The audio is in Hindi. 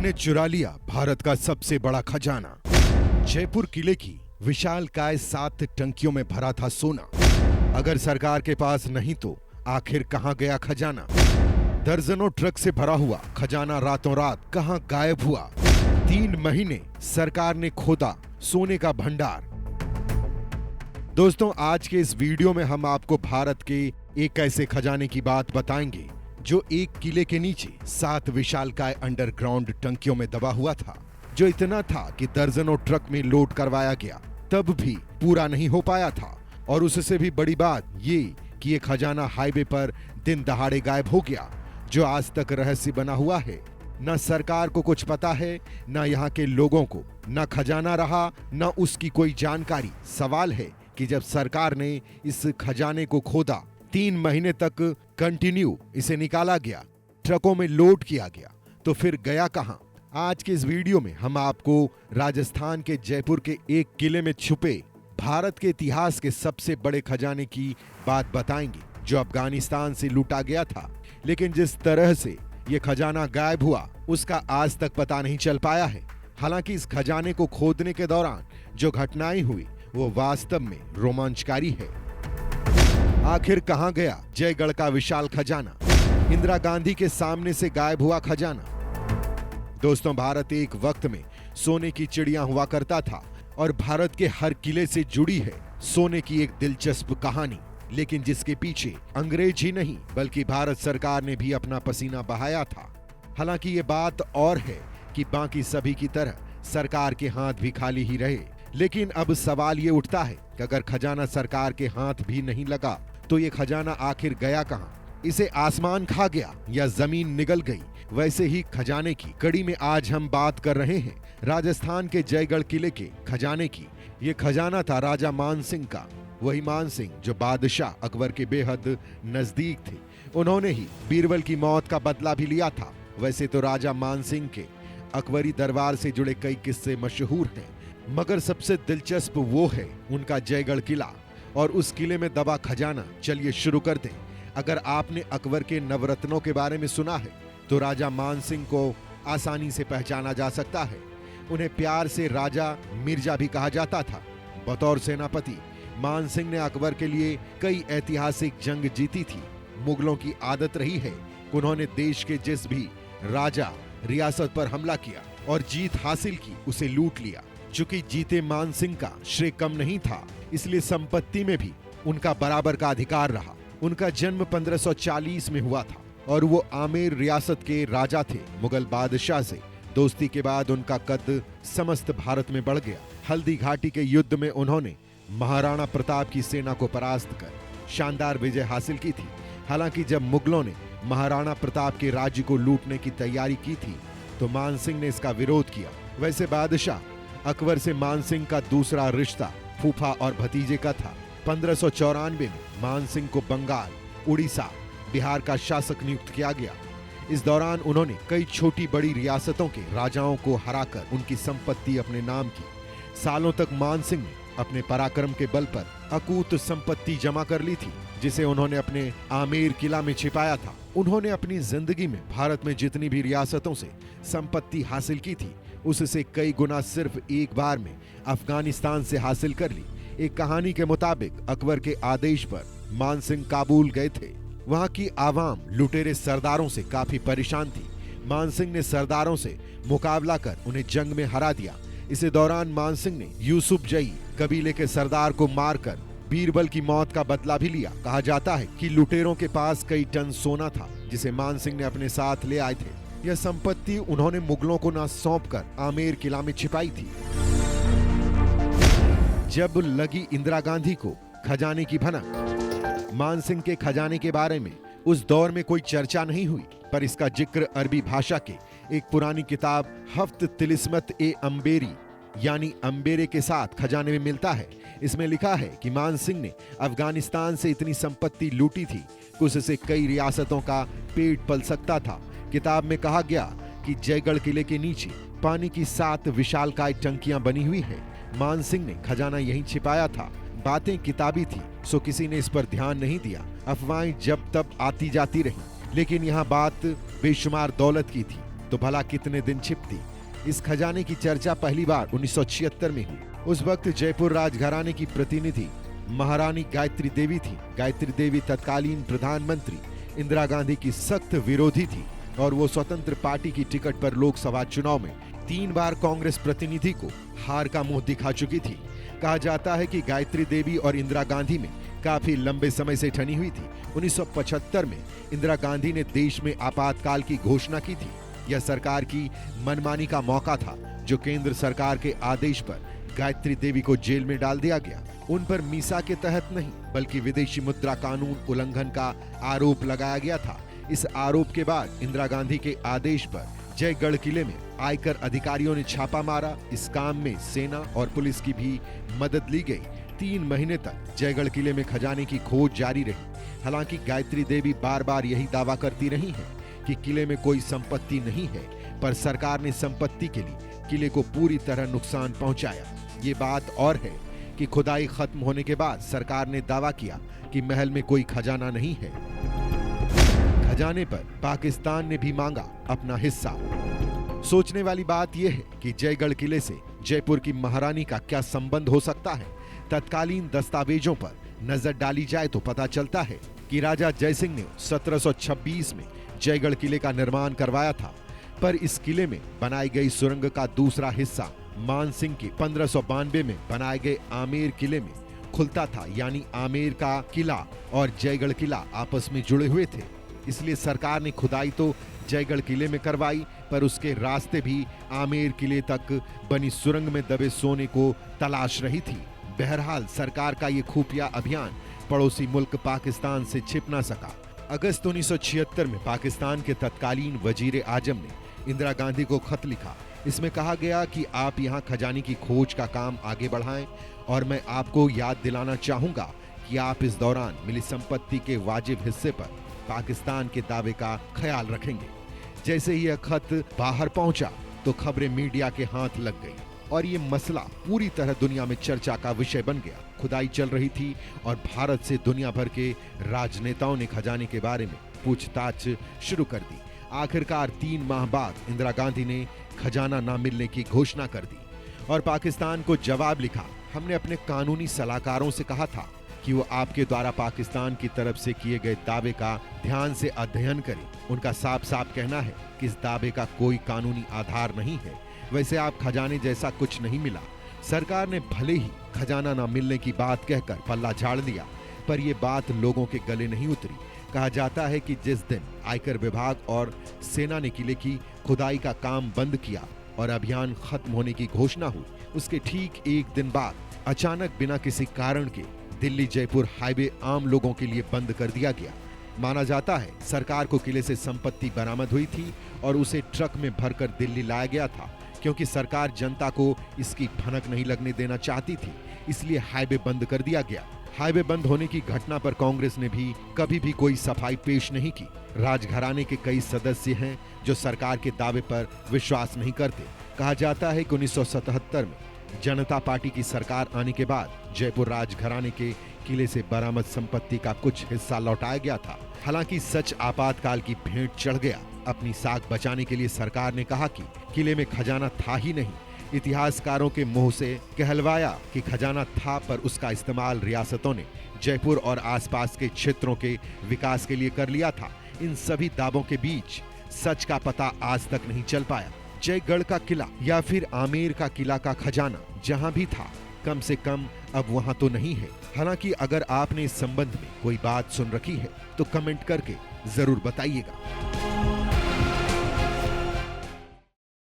ने चुरा लिया भारत का सबसे बड़ा खजाना। जयपुर किले की विशालकाय 7 टंकियों में भरा था सोना। अगर सरकार के पास नहीं तो आखिर कहां गया खजाना? दर्जनों ट्रक से भरा हुआ खजाना रातों रात कहां गायब हुआ? 3 महीने सरकार ने खोदा सोने का भंडार। दोस्तों, आज के इस वीडियो में हम आपको भारत के एक ऐसे खजाने की बात बताएंगे जो एक किले के नीचे 7 विशालकाय अंडरग्राउंड टंकियों में दबा हुआ था, जो इतना था कि दर्जनों ट्रक में लोड करवाया गया तब भी पूरा नहीं हो पाया था। और उससे भी बड़ी बात ये कि ये खजाना हाईवे पर दिन दहाड़े गायब हो गया, जो आज तक रहस्य बना हुआ है। न सरकार को कुछ पता है, न यहाँ के लोगों को। न खजाना रहा, न उसकी कोई जानकारी। सवाल है कि जब सरकार ने इस खजाने को खोदा, 3 महीने तक कंटिन्यू इसे निकाला गया, ट्रकों में लोड किया गया, तो फिर गया कहां? आज के इस वीडियो में हम आपको राजस्थान के जयपुर के एक किले में छुपे भारत के इतिहास के सबसे बड़े खजाने की बात बताएंगे, जो अफगानिस्तान से लूटा गया था। लेकिन जिस तरह से ये खजाना गायब हुआ, उसका आज तक पता नहीं चल पाया है। हालांकि इस खजाने को खोदने के दौरान जो घटनाएं हुई वो वास्तव में रोमांचकारी है। आखिर कहां गया जयगढ़ का विशाल खजाना? इंदिरा गांधी के सामने से गायब हुआ खजाना। दोस्तों, भारत एक वक्त में सोने की चिड़िया हुआ करता था और भारत के हर किले से जुड़ी है सोने की एक दिलचस्प कहानी, लेकिन जिसके पीछे अंग्रेज ही नहीं बल्कि भारत सरकार ने भी अपना पसीना बहाया था। हालांकि ये बात और है कि बाकी सभी की तरह सरकार के हाथ भी खाली ही रहे। लेकिन अब सवाल ये उठता है कि अगर खजाना सरकार के हाथ भी नहीं लगा तो ये खजाना आखिर गया कहां? इसे आसमान खा गया या जमीन निगल गई? वैसे ही खजाने की कड़ी में आज हम बात कर रहे हैं राजस्थान के जयगढ़ किले के खजाने की। ये खजाना था राजा मानसिंह का, वही मानसिंह जो बादशाह अकबर के बेहद नजदीक थे। उन्होंने ही बीरबल की मौत का बदला भी लिया था। वैसे तो राजा मानसिंह के अकबरी दरबार से जुड़े कई किस्से मशहूर हैं, मगर सबसे दिलचस्प वो है उनका जयगढ़ किला और उस किले में दबा खजाना। चलिए शुरू कर दें। अगर आपने अकबर के नवरत्नों के बारे में सुना है तो राजा मानसिंह को आसानी से पहचाना जा सकता है। उन्हें प्यार से राजा मिर्जा भी कहा जाता था। बतौर सेनापति मानसिंह ने अकबर के लिए कई ऐतिहासिक जंग जीती थी। मुगलों की आदत रही है, उन्होंने देश के जिस भी राजा रियासत पर हमला किया और जीत हासिल की, उसे लूट लिया। चूंकि जीते मानसिंह का श्रेय कम नहीं था, इसलिए संपत्ति में भी उनका बराबर का अधिकार रहा। उनका जन्म 1540 में हुआ था और वो आमेर रियासत के राजा थे। मुगल बादशाह से दोस्ती के बाद उनका कद समस्त भारत में बढ़ गया। हल्दी घाटी के युद्ध में उन्होंने महाराणा प्रताप की सेना को परास्त कर शानदार विजय हासिल की थी। हालांकि जब मुगलों ने महाराणा प्रताप के राज्य को लूटने की तैयारी की थी तो मानसिंह ने इसका विरोध किया। वैसे बादशाह अकबर से मानसिंह का दूसरा रिश्ता फूफा और भतीजे का था। 1594 में मानसिंह को बंगाल, उड़ीसा, बिहार का शासक नियुक्त किया गया। इस दौरान उन्होंने कई छोटी बड़ी रियासतों के राजाओं को हराकर उनकी संपत्ति अपने नाम की। सालों तक मानसिंह ने अपने पराक्रम के बल पर अकूत संपत्ति जमा कर ली थी, जिसे उन्होंने अपने आमेर किला में छिपाया था। उन्होंने अपनी जिंदगी में भारत में जितनी भी रियासतों से संपत्ति हासिल की थी, उससे कई गुना सिर्फ एक बार में अफगानिस्तान से हासिल कर ली। एक कहानी के मुताबिक अकबर के आदेश पर मानसिंह काबुल गए थे। वहां की आवाम लुटेरे सरदारों से काफी परेशान थी। मानसिंह ने सरदारों से मुकाबला कर उन्हें जंग में हरा दिया। इसी दौरान मानसिंह ने यूसुफ जई कबीले के सरदार को मारकर बीरबल की मौत का बदला भी लिया। कहा जाता है कि लुटेरों के पास कई टन सोना था, जिसे मानसिंह ने अपने साथ ले आए थे। यह संपत्ति उन्होंने मुगलों को न सौंपकर आमेर किला में छिपाई थी। जब लगी इंदिरा गांधी को खजाने की भनक, मानसिंह के खजाने के बारे में उस दौर में कोई चर्चा नहीं हुई, पर इसका जिक्र अरबी भाषा के एक पुरानी किताब हफ्त तिलिस्मत ए अम्बेरी यानी अम्बेरे के साथ खजाने में मिलता है। इसमें लिखा है कि मानसिंह ने अफगानिस्तान से इतनी संपत्ति लूटी थी कि उससे कई रियासतों का पेट पल सकता था। किताब में कहा गया कि जयगढ़ किले के नीचे पानी की 7 विशालकाय टंकियां बनी हुई है। मानसिंह ने खजाना यहीं छिपाया था। बातें किताबी थी, सो किसी ने इस पर ध्यान नहीं दिया। अफवाहें जब तब आती जाती रही, लेकिन यहाँ बात बेशुमार दौलत की थी। तो भला कितने दिन छिपती। इस खजाने की चर्चा पहली बार 1976 में हुई। उस वक्त जयपुर राजघराने की प्रतिनिधि महारानी गायत्री देवी थी। गायत्री देवी तत्कालीन प्रधानमंत्री इंदिरा गांधी की सख्त विरोधी थी और वो स्वतंत्र पार्टी की टिकट पर लोकसभा चुनाव में 3 बार कांग्रेस प्रतिनिधि को हार का मुंह दिखा चुकी थी। कहा जाता है कि गायत्री देवी और इंदिरा गांधी में काफी लंबे समय से ठनी हुई थी। 1975 में इंदिरा गांधी ने देश में आपातकाल की घोषणा की थी। यह सरकार की मनमानी का मौका था, जो केंद्र सरकार के आदेश पर गायत्री देवी को जेल में डाल दिया गया। उन पर मीसा के तहत नहीं, बल्कि विदेशी मुद्रा कानून उल्लंघन का आरोप लगाया गया था। इस आरोप के बाद इंदिरा गांधी के आदेश पर जयगढ़ किले में आयकर अधिकारियों ने छापा मारा। इस काम में सेना और पुलिस की भी मदद ली गई। 3 महीने तक जयगढ़ किले में खजाने की खोज जारी रही। हालांकि गायत्री देवी बार बार यही दावा करती रही है कि किले में कोई संपत्ति नहीं है, पर सरकार ने संपत्ति के लिए किले को पूरी तरह नुकसान पहुंचाया। ये बात और है कि खुदाई खत्म होने के बाद सरकार ने दावा किया कि महल में कोई खजाना नहीं है। खजाने पर पाकिस्तान ने भी मांगा अपना हिस्सा। सोचने वाली बात यह है कि जयगढ़ किले से जयपुर की महारानी का क्या संबंध हो सकता है। तत्कालीन दस्तावेजों पर नजर डाली जाए तो पता चलता है कि राजा जयसिंह ने 1726 में जयगढ़ किले का निर्माण करवाया था, पर इस किले में बनाई गई सुरंग का दूसरा हिस्सा मान सिंह के 1592 में बनाए गए आमेर किले में खुलता था। यानी आमेर का किला और जयगढ़ किला आपस में जुड़े हुए थे। इसलिए सरकार ने खुदाई तो जयगढ़ किले में करवाई, पर उसके रास्ते भी आमेर किले तक बनी सुरंग में दबे सोने को तलाश रही थी। बहरहाल सरकार का ये खुफिया अभियान पड़ोसी मुल्क पाकिस्तान से छिप ना सका। अगस्त 1976 में पाकिस्तान के तत्कालीन वजीर आजम ने इंदिरा गांधी को खत लिखा। इसमें कहा गया कि आप यहां खजाने की खोज का काम आगे बढ़ाएं और मैं आपको याद दिलाना चाहूंगा कि आप इस दौरान मिली संपत्ति के वाजिब हिस्से पर पाकिस्तान के दावे का ख्याल रखेंगे। जैसे ही यह खत बाहर पहुंचा तो खबरें मीडिया के हाथ लग गई और ये मसला पूरी तरह दुनिया में चर्चा का विषय बन गया। खुदाई चल रही थी और भारत से दुनिया भर के राजनेताओं ने खजाने के बारे में पूछताछ शुरू कर दी। आखिरकार 3 माह बाद इंदिरा गांधी ने खजाना न मिलने की घोषणा कर दी और पाकिस्तान को जवाब लिखा। हमने अपने कानूनी सलाहकारों से कहा था कि वो आपके द्वारा पाकिस्तान की तरफ से किए गए दावे का ध्यान से अध्ययन करें। उनका साफ साफ कहना है कि इस दावे का कोई कानूनी आधार नहीं है। वैसे आप खजाने जैसा कुछ नहीं मिला। सरकार ने भले ही खजाना न मिलने की बात कहकर पल्ला झाड़ दिया, पर यह बात लोगों के गले नहीं उतरी। कहा जाता है कि जिस दिन आयकर विभाग और सेना ने किले की खुदाई का काम बंद किया और अभियान खत्म होने की घोषणा हुई, उसके ठीक 1 दिन बाद अचानक बिना किसी कारण के दिल्ली जयपुर हाईवे आम लोगों के लिए बंद कर दिया गया। माना जाता है सरकार को किले से संपत्ति बरामद हुई थी और उसे ट्रक में भरकर दिल्ली लाया गया था, क्योंकि सरकार जनता को इसकी भनक नहीं लगने देना चाहती थी, इसलिए हाईवे बंद कर दिया गया। हाईवे बंद होने की घटना पर कांग्रेस ने भी कभी भी कोई सफाई पेश नहीं की। राजघराने के कई सदस्य हैं जो सरकार के दावे पर विश्वास नहीं करते। कहा जाता है कि 1977 में जनता पार्टी की सरकार आने के बाद जयपुर राजघराने के किले से बरामद संपत्ति का कुछ हिस्सा लौटाया गया था। हालांकि सच आपातकाल की भेंट चढ़ गया। अपनी साख बचाने के लिए सरकार ने कहा कि किले में खजाना था ही नहीं। इतिहासकारों के मुंह से कहलवाया कि खजाना था, पर उसका इस्तेमाल रियासतों ने जयपुर और आसपास के क्षेत्रों के विकास के लिए कर लिया था। इन सभी दावों के बीच सच का पता आज तक नहीं चल पाया। जयगढ़ का किला या फिर आमेर का किला का खजाना जहां भी था, कम से कम अब वहां तो नहीं है। हालांकि अगर आपने इस संबंध में कोई बात सुन रखी है तो कमेंट करके जरूर बताइएगा।